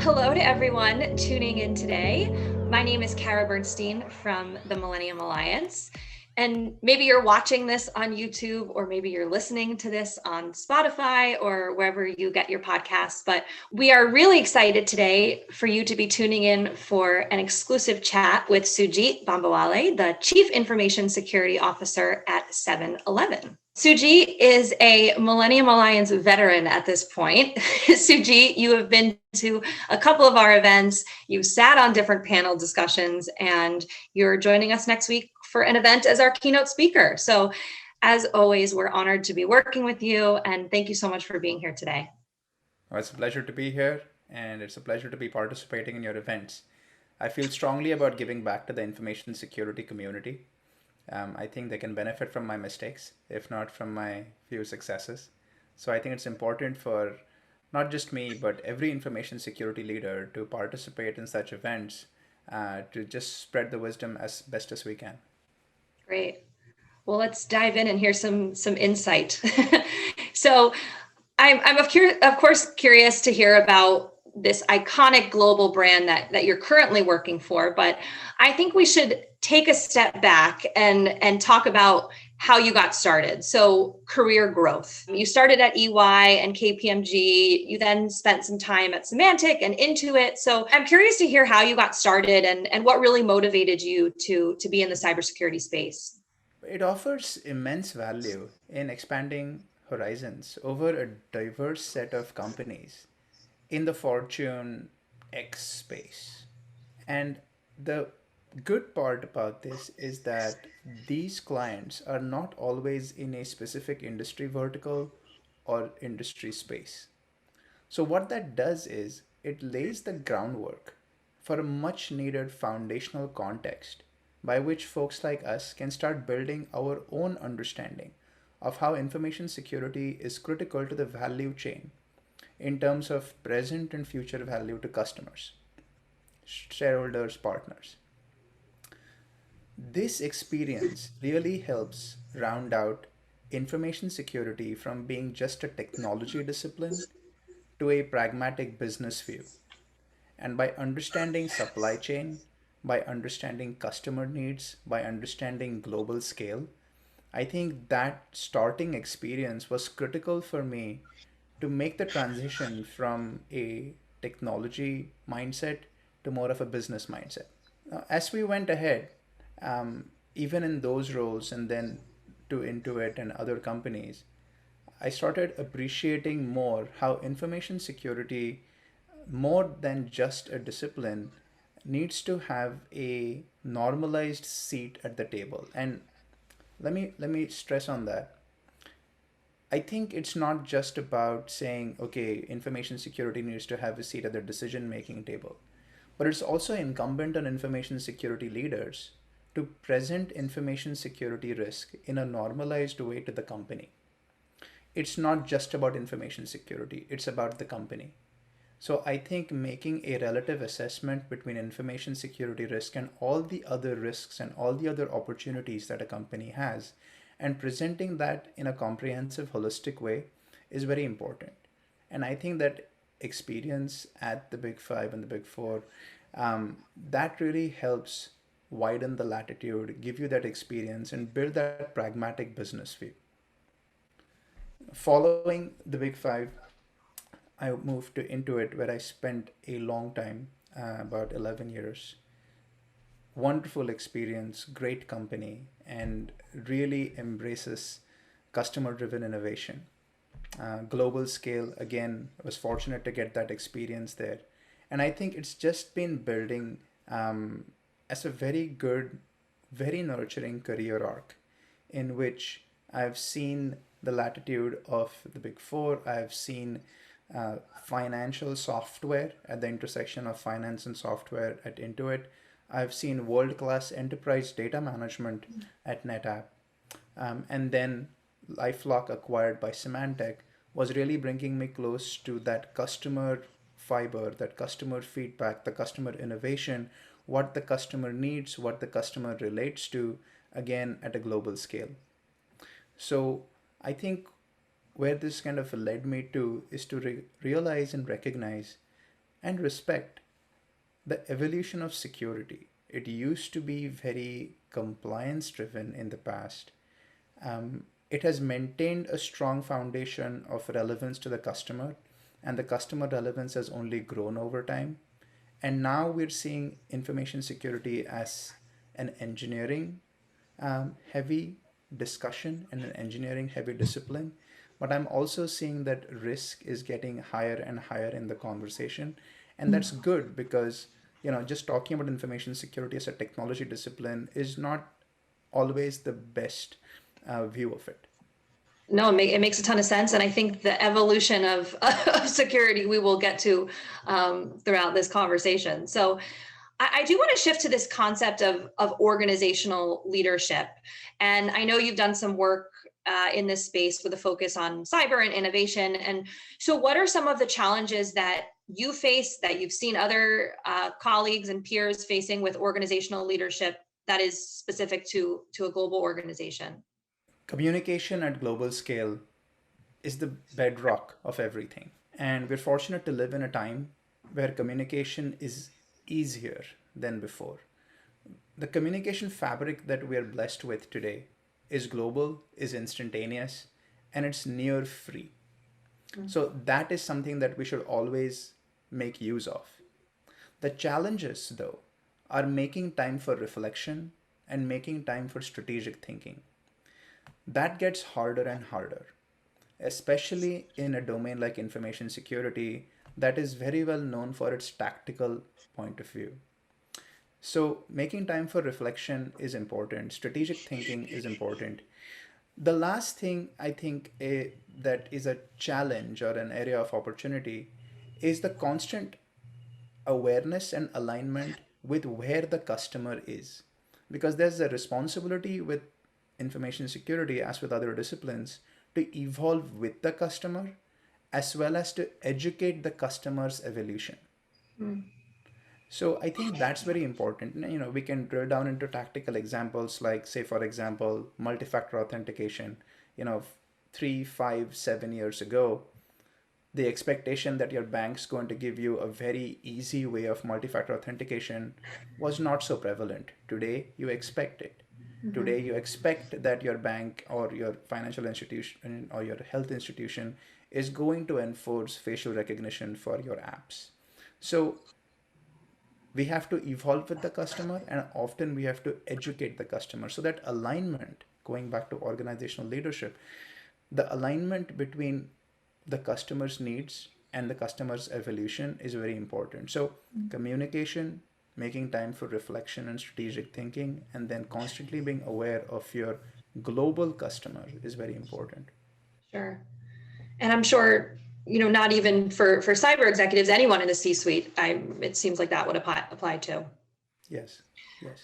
Hello to everyone tuning in today. My name is Cara Bernstein from the Millennium Alliance. And maybe you're watching this on YouTube, or maybe you're listening to this on Spotify or wherever you get your podcasts. But we are really excited today for you to be tuning in for an exclusive chat with Sujeet Bambawale, the Chief Information Security Officer at 7-Eleven. Sujeet is a Millennium Alliance veteran at this point. Sujeet, you have been to a couple of our events, you've sat on different panel discussions, and you're joining us next week for an event as our keynote speaker. So as always, we're honored to be working with you, and thank you so much for being here today. Well, it's a pleasure to be here, and it's a pleasure to be participating in your events. I feel strongly about giving back to the information security community. I think they can benefit from my mistakes, if not from my few successes. So I think it's important for not just me, but every information security leader to participate in such events to just spread the wisdom as best as we can. Great. Well, let's dive in and hear some insight. So I'm of course curious to hear about this iconic global brand that you're currently working for, but I think we should take a step back and talk about how you got started. So career growth. You started at EY and KPMG. You then spent some time at Symantec and Intuit. So I'm curious to hear how you got started and what really motivated you to be in the cybersecurity space. It offers immense value in expanding horizons over a diverse set of companies in the Fortune X space. And the good part about this is that these clients are not always in a specific industry vertical or industry space. So, what that does is it lays the groundwork for a much needed foundational context by which folks like us can start building our own understanding of how information security is critical to the value chain in terms of present and future value to customers, shareholders, partners. This experience really helps round out information security from being just a technology discipline to a pragmatic business view. And by understanding supply chain, by understanding customer needs, by understanding global scale, I think that starting experience was critical for me to make the transition from a technology mindset to more of a business mindset. As we went ahead, even in those roles and then to Intuit and other companies, I started appreciating more how information security, more than just a discipline, needs to have a normalized seat at the table. And let me stress on that. I think it's not just about saying, okay, information security needs to have a seat at the decision making table, but it's also incumbent on information security leaders to present information security risk in a normalized way to the company. It's not just about information security, it's about the company. So I think making a relative assessment between information security risk and all the other risks and all the other opportunities that a company has and presenting that in a comprehensive, holistic way is very important. And I think that experience at the Big Five and the Big Four, that really helps widen the latitude, give you that experience, and build that pragmatic business view. Following the Big Five, I moved to Intuit, where I spent a long time, about 11 years. Wonderful experience, great company, and really embraces customer driven innovation. Global scale, again, was fortunate to get that experience there. And I think it's just been building as a very good, very nurturing career arc in which I've seen the latitude of the Big Four. I've seen financial software at the intersection of finance and software at Intuit. I've seen world class enterprise data management at NetApp. And then Lifelock, acquired by Symantec, was really bringing me close to that customer fiber, that customer feedback, the customer innovation, what the customer needs, what the customer relates to, again at a global scale. So I think where this kind of led me to is to realize and recognize and respect the evolution of security. It used to be very compliance driven in the past. It has maintained a strong foundation of relevance to the customer, and the customer relevance has only grown over time. And now we're seeing information security as an engineering heavy discussion and an engineering heavy discipline. But I'm also seeing that risk is getting higher and higher in the conversation. And that's good because, just talking about information security as a technology discipline is not always the best view of it. No, it makes a ton of sense. And I think the evolution of, of security we will get to throughout this conversation. So I do want to shift to this concept of organizational leadership. And I know you've done some work in this space with a focus on cyber and innovation. And so what are some of the challenges that you face, that you've seen other colleagues and peers facing with organizational leadership that is specific to a global organization? Communication at global scale is the bedrock of everything. And we're fortunate to live in a time where communication is easier than before. The communication fabric that we are blessed with today is global, is instantaneous, and it's near free. So that is something that we should always make use of. The challenges, though, are making time for reflection and making time for strategic thinking. That gets harder and harder, especially in a domain like information security that is very well known for its tactical point of view. So, making time for reflection is important, strategic thinking is important. The last thing I think that is a challenge or an area of opportunity is the constant awareness and alignment with where the customer is. Because there's a responsibility with information security, as with other disciplines, to evolve with the customer as well as to educate the customer's evolution. So I think that's very important. We can drill down into tactical examples like, say, for example, multi-factor authentication. 3, 5, 7 years ago, the expectation that your bank's going to give you a very easy way of multi-factor authentication was not so prevalent. Today, you expect it. Today, you expect that your bank or your financial institution or your health institution is going to enforce facial recognition for your apps. So we have to evolve with the customer, and often we have to educate the customer. So that alignment, going back to organizational leadership, the alignment between the customer's needs and the customer's evolution is very important. So communication, making time for reflection and strategic thinking, and then constantly being aware of your global customer is very important. Sure. And I'm sure, not even for cyber executives, anyone in the C-suite, it seems like that would apply to. Yes, yes.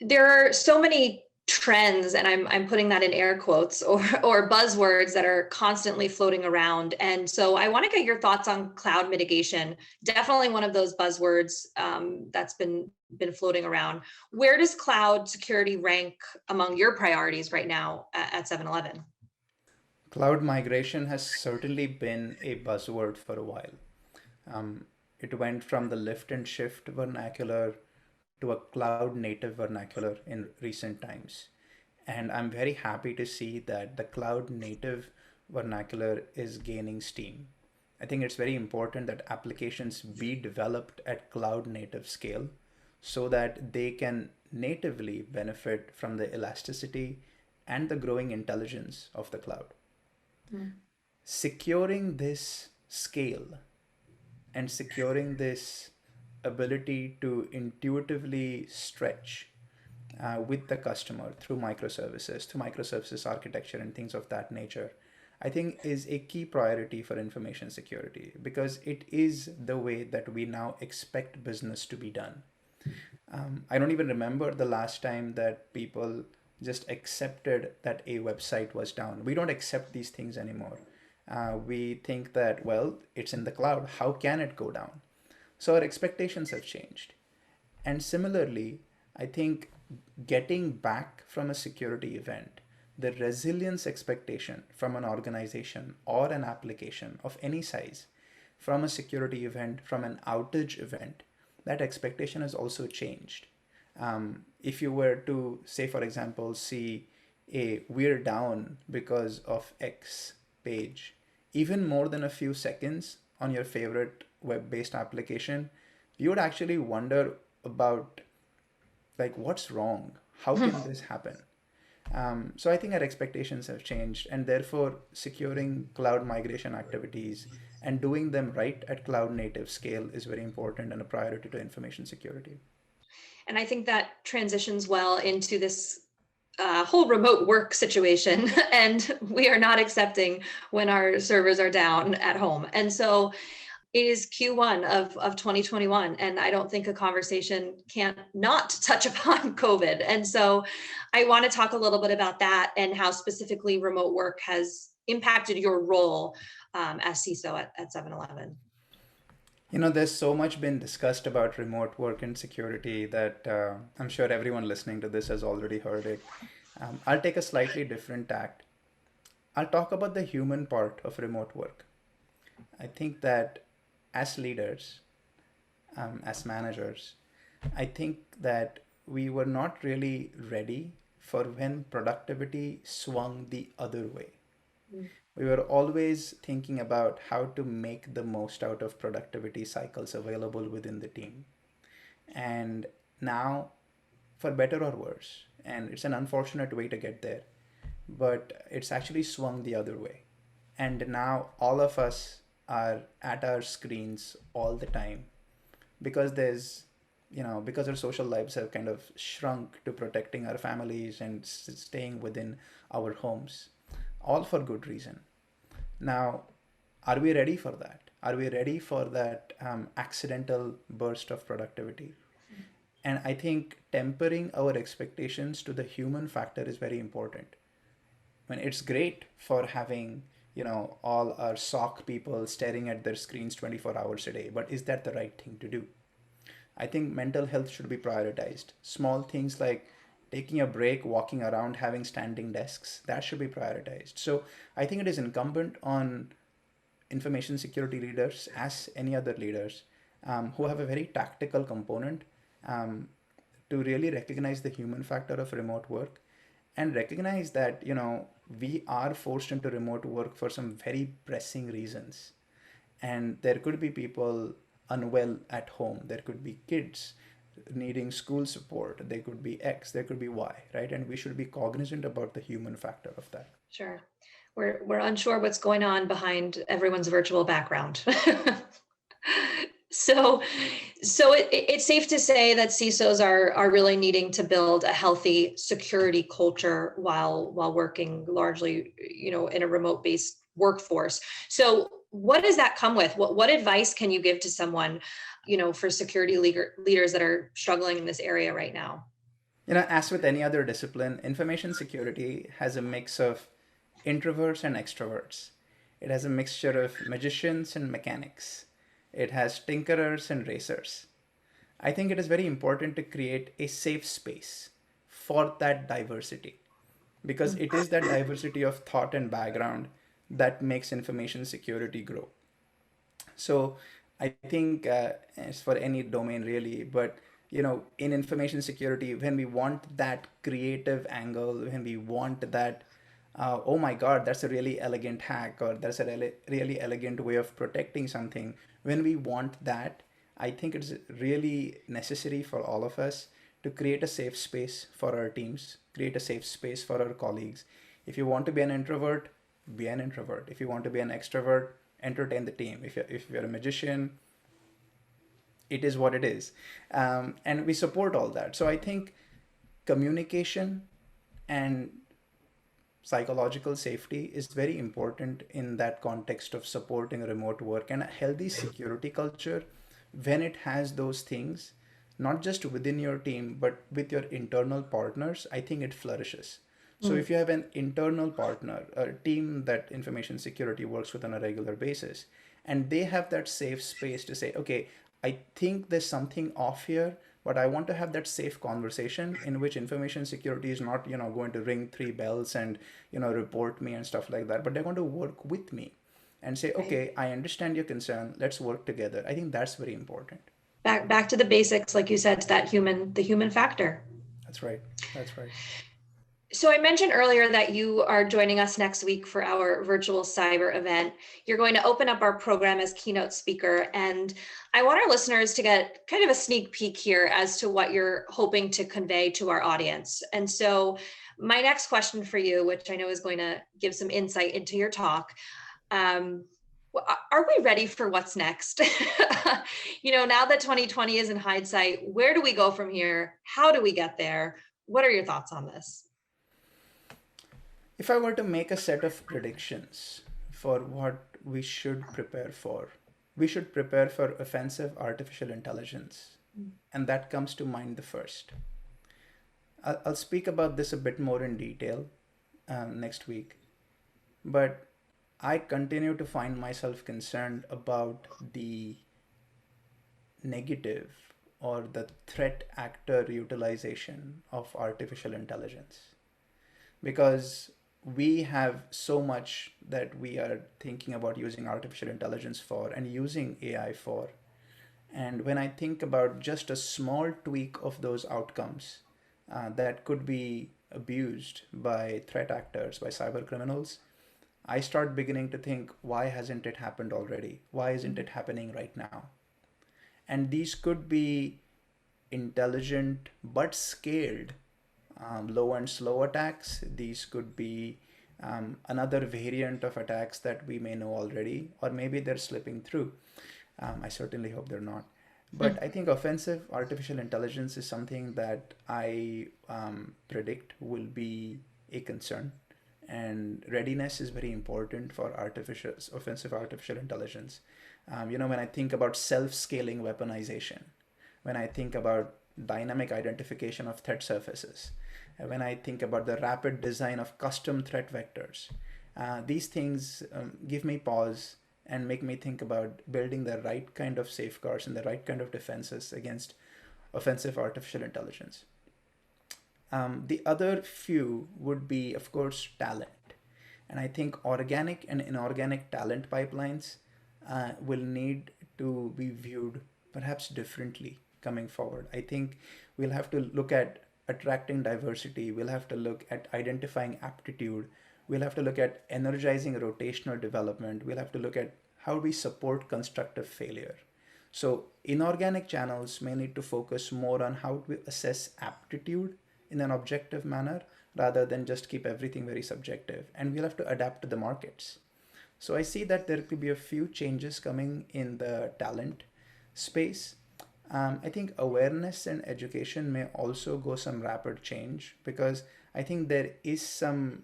There are so many trends, and I'm putting that in air quotes, or buzzwords that are constantly floating around. And so I want to get your thoughts on cloud mitigation. Definitely one of those buzzwords that's been floating around. Where does cloud security rank among your priorities right now at 7-Eleven? Cloud migration has certainly been a buzzword for a while. It went from the lift and shift vernacular to a cloud native vernacular in recent times. And I'm very happy to see that the cloud native vernacular is gaining steam. I think it's very important that applications be developed at cloud native scale so that they can natively benefit from the elasticity and the growing intelligence of the cloud. Securing this scale and securing this ability to intuitively stretch with the customer through microservices architecture and things of that nature, I think is a key priority for information security because it is the way that we now expect business to be done. I don't even remember the last time that people just accepted that a website was down. We don't accept these things anymore. We think that, well, it's in the cloud. How can it go down? So our expectations have changed. And similarly, I think getting back from a security event, the resilience expectation from an organization or an application of any size from a security event, from an outage event, that expectation has also changed. If you were to, say, for example, see we're down because of X page, even more than a few seconds on your favorite web-based application, you would actually wonder about, like, what's wrong? How can this happen? So I think our expectations have changed, and therefore securing cloud migration activities and doing them right at cloud native scale is very important and a priority to information security. And I think that transitions well into this whole remote work situation. And we are not accepting when our servers are down at home. And so it is Q1 of 2021. And I don't think a conversation can't not touch upon COVID. And so I want to talk a little bit about that and how specifically remote work has impacted your role as CISO at 7-Eleven. There's so much been discussed about remote work and security that I'm sure everyone listening to this has already heard it. I'll take a slightly different tact. I'll talk about the human part of remote work. I think that as leaders, as managers, I think that we were not really ready for when productivity swung the other way. We were always thinking about how to make the most out of productivity cycles available within the team. And now, for better or worse, and it's an unfortunate way to get there, but it's actually swung the other way. And now all of us are at our screens all the time because because our social lives have kind of shrunk to protecting our families and staying within our homes, all for good reason. Now, are we ready for that? Are we ready for that accidental burst of productivity? And I think tempering our expectations to the human factor is very important. I mean, it's great for having, all our SOC people staring at their screens 24 hours a day, but is that the right thing to do? I think mental health should be prioritized. Small things like taking a break, walking around, having standing desks, that should be prioritized. So I think it is incumbent on information security leaders, as any other leaders, who have a very tactical component, um, to really recognize the human factor of remote work and recognize that, we are forced into remote work for some very pressing reasons. And there could be people unwell at home, there could be kids needing school support, there could be X, there could be Y, right? And we should be cognizant about the human factor of that. Sure. We're unsure what's going on behind everyone's virtual background. So, it's safe to say that CISOs are really needing to build a healthy security culture while working largely, in a remote-based workforce. So, what does that come with? What advice can you give to someone, for security leaders that are struggling in this area right now? As with any other discipline, information security has a mix of introverts and extroverts. It has a mixture of magicians and mechanics. It has tinkerers and racers. I think it is very important to create a safe space for that diversity because it is that diversity of thought and background that makes information security grow. So I think it's for any domain really, but in information security, when we want that creative angle, when we want that, oh my God, that's a really elegant hack, or that's a really elegant way of protecting something. When we want that, I think it's really necessary for all of us to create a safe space for our teams, create a safe space for our colleagues. If you want to be an introvert, be an introvert. If you want to be an extrovert, entertain the team. If you're a magician, it is what it is. And we support all that. So I think communication and psychological safety is very important in that context of supporting remote work, and a healthy security culture when it has those things, not just within your team but with your internal partners, I think it flourishes. So if you have an internal partner, a team that information security works with on a regular basis, and they have that safe space to say, okay, I think there's something off here, but I want to have that safe conversation in which information security is not, going to ring three bells and, report me and stuff like that, but they're going to work with me. and say, Right. okay, I understand your concern. Let's work together. I think that's very important. Back to the basics, like you said, to the human factor. That's right. That's right. So I mentioned earlier that you are joining us next week for our virtual cyber event. You're going to open up our program as keynote speaker, and I want our listeners to get kind of a sneak peek here as to what you're hoping to convey to our audience. And so my next question for you, which I know is going to give some insight into your talk, um, are we ready for what's next? Now that 2020 is in hindsight, where do we go from here? How do we get there? What are your thoughts on this? If I were to make a set of predictions for what we should prepare for, we should prepare for offensive artificial intelligence. And that comes to mind the first. I'll speak about this a bit more in detail next week. But I continue to find myself concerned about the negative or the threat actor utilization of artificial intelligence, because we have so much that we are thinking about using artificial intelligence for and using AI for. And when I think about just a small tweak of those outcomes that could be abused by threat actors, by cyber criminals, I start beginning to think, why hasn't it happened already? Why isn't it happening right now? And these could be intelligent but scaled low and slow attacks. These could be another variant of attacks that we may know already, or maybe they're slipping through. I certainly hope they're not. But I think offensive artificial intelligence is something that I predict will be a concern. And readiness is very important for offensive artificial intelligence. When I think about self-scaling weaponization, when I think about dynamic identification of threat surfaces, when I think about the rapid design of custom threat vectors, these things give me pause and make me think about building the right kind of safeguards and the right kind of defenses against offensive artificial intelligence. The other few would be, of course, talent. And I think organic and inorganic talent pipelines will need to be viewed perhaps differently coming forward. I think we'll have to look at attracting diversity, we'll have to look at identifying aptitude, we'll have to look at energizing rotational development, we'll have to look at how we support constructive failure. So, inorganic channels may need to focus more on how to assess aptitude in an objective manner rather than just keep everything very subjective. And we'll have to adapt to the markets. So I see that there could be a few changes coming in the talent space. I think awareness and education may also go some rapid change, because I think there is some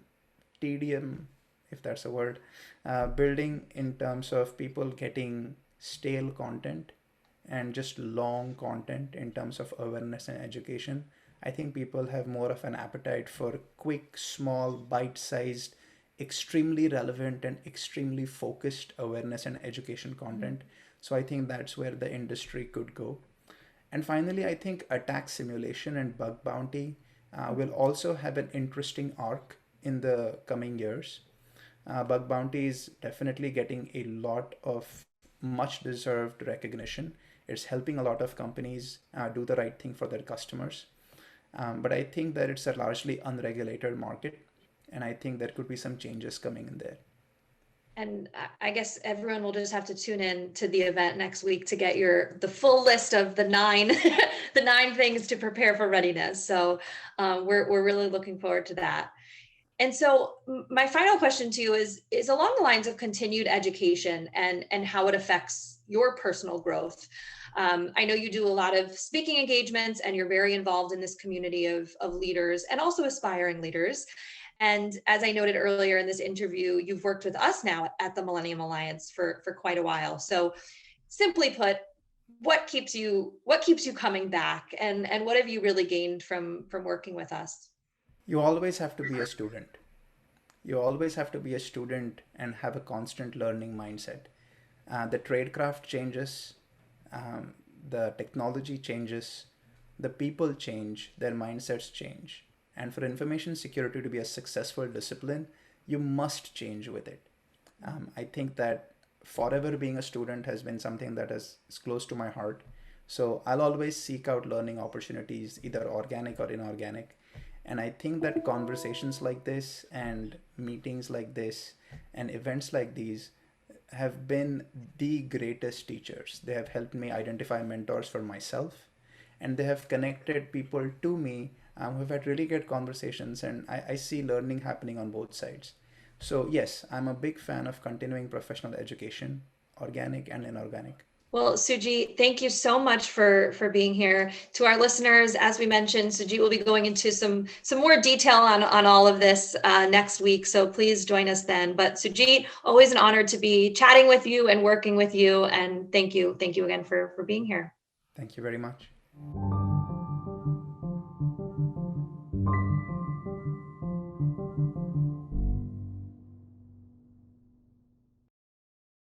tedium, if that's a word, building in terms of people getting stale content and just long content in terms of awareness and education. I think people have more of an appetite for quick, small, bite sized, extremely relevant, and extremely focused awareness and education content. So I think that's where the industry could go. And finally, I think attack simulation and bug bounty will also have an interesting arc in the coming years. Bug bounty is definitely getting a lot of much deserved recognition. It's helping a lot of companies do the right thing for their customers. But I think that it's a largely unregulated market, and I think there could be some changes coming in there. And I guess everyone will just have to tune in to the event next week to get the full list of the nine the 9 things to prepare for readiness. So we're really looking forward to that. And so my final question to you is along the lines of continued education and how it affects your personal growth. I know you do a lot of speaking engagements and you're very involved in this community of leaders and also aspiring leaders. And as I noted earlier in this interview, you've worked with us now at the Millennium Alliance for quite a while. So simply put, what keeps you coming back, and what have you really gained from working with us? You always have to be a student. You always have to be a student and have a constant learning mindset. The tradecraft changes, um, the technology changes, the people change, their mindsets change. And for information security to be a successful discipline, you must change with it. I think that forever being a student has been something that is close to my heart. So I'll always seek out learning opportunities, either organic or inorganic. And I think that conversations like this and meetings like this and events like these have been the greatest teachers. They have helped me identify mentors for myself, and they have connected people to me who've had really good conversations, and I see learning happening on both sides. So, yes, I'm a big fan of continuing professional education, organic and inorganic. Well, Sujeet, thank you so much for being here. To our listeners, as we mentioned, Sujeet will be going into some more detail on all of this next week. So please join us then. But Sujeet, always an honor to be chatting with you and working with you. And thank you again for being here. Thank you very much.